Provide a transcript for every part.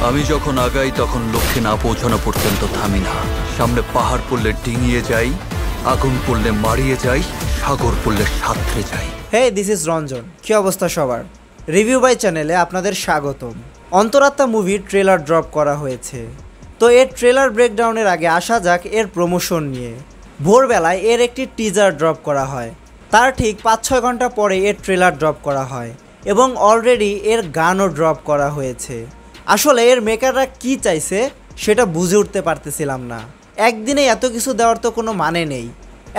আমি যখন আগাই তখন লক্ষ্যে না পৌঁছানো পর্যন্ত থামি না। সামনে পাহাড় পড়লে ডিঙিয়ে যাই, আগুন পড়লে মারিয়ে যাই, সাগর পড়লে সাঁতরে যাই। হে, দিস ইজ রঞ্জন। কি অবস্থা সবার? রিভিউ বাই চ্যানেলে আপনাদের স্বাগতম। অন্তরাত্মা মুভির ট্রেলার ড্রপ করা হয়েছে। তো এর ট্রেলার ব্রেকডাউনের আগে আসা যাক এর প্রমোশন নিয়ে। ভোরবেলায় এর একটি টিজার ড্রপ করা হয়, তার ঠিক 5-6 ঘন্টা পরে এর ট্রেলার ড্রপ করা হয় এবং অলরেডি এর গানও ড্রপ করা হয়েছে। আসলে এর মেকাররা কি চাইছে সেটা বুঝে উঠতে পারতেছিলাম না। একদিনে এত কিছু দেওয়ার তো কোনো মানে নেই।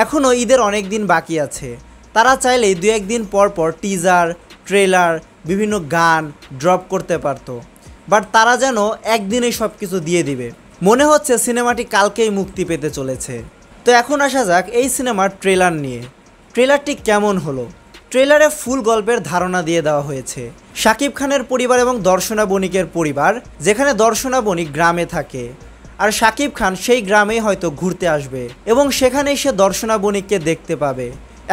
এখনও ঈদের অনেক দিন বাকি আছে। তারা চাইলেই 2-1 দিন পর পর টিজার, ট্রেলার, বিভিন্ন গান ড্রপ করতে পারতো, বাট তারা যেন একদিনেই সব কিছু দিয়ে দিবে। মনে হচ্ছে সিনেমাটি কালকেই মুক্তি পেতে চলেছে। তো এখন আসা যাক এই সিনেমার ট্রেলার নিয়ে। ট্রেলারটি কেমন হলো? ট্রেলারে ফুল গল্পের ধারণা দিয়ে দেওয়া হয়েছে। শাকিব খানের পরিবার এবং দর্শনা বণিকের পরিবার, যেখানে দর্শনা বণিক গ্রামে থাকে আর শাকিব খান সেই গ্রামেই হয়তো ঘুরতে আসবে এবং সেখানেই সে দর্শনা বণিককে দেখতে পাবে।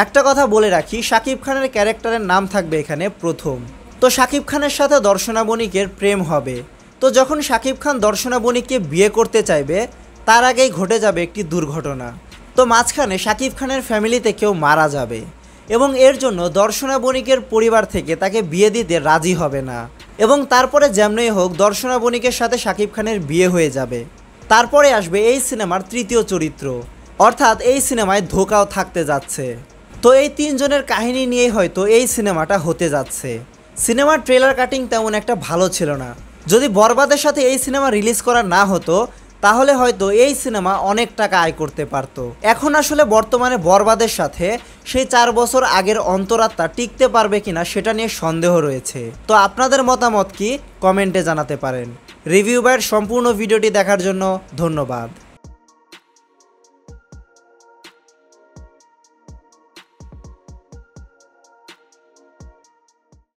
একটা কথা বলে রাখি, শাকিব খানের ক্যারেক্টারের নাম থাকবে এখানে প্রথম। তো শাকিব খানের সাথে দর্শনা বণিকের প্রেম হবে। তো যখন শাকিব খান দর্শনা বণিককে বিয়ে করতে চাইবে তার আগেই ঘটে যাবে একটি দুর্ঘটনা। তো মাঝখানে শাকিব খানের ফ্যামিলিতে কেউ মারা যাবে এবং এর জন্য দর্শনা বণিকের পরিবার থেকে তাকে বিয়ে দিতে রাজি হবে না এবং তারপরে যেমনই হোক দর্শনা বণিকের সাথে শাকিব খানের বিয়ে হয়ে যাবে। তারপরে আসবে এই সিনেমার তৃতীয় চরিত্র, অর্থাৎ এই সিনেমায় ধোঁকাও থাকতে যাচ্ছে। তো এই 3 জনের কাহিনী নিয়েই হয়তো এই সিনেমাটা হতে যাচ্ছে। সিনেমার ট্রেলার কাটিং তেমন একটা ভালো ছিল না। যদি বরবাদের সাথে এই সিনেমা রিলিজ করা না হতো তাহলে হয়তো এই সিনেমা অনেক টাকা আয় করতে পারতো। এখন আসলে বর্তমানে বরবাদের সাথে সেই 4 বছর আগের অন্তরাত্মা টিকতে পারবে কিনা সেটা নিয়ে সন্দেহ রয়েছে। তো আপনাদের মতামত কি কমেন্টে জানাতে পারেন। রিভিউ বাইয়ের সম্পূর্ণ ভিডিওটি দেখার জন্য ধন্যবাদ।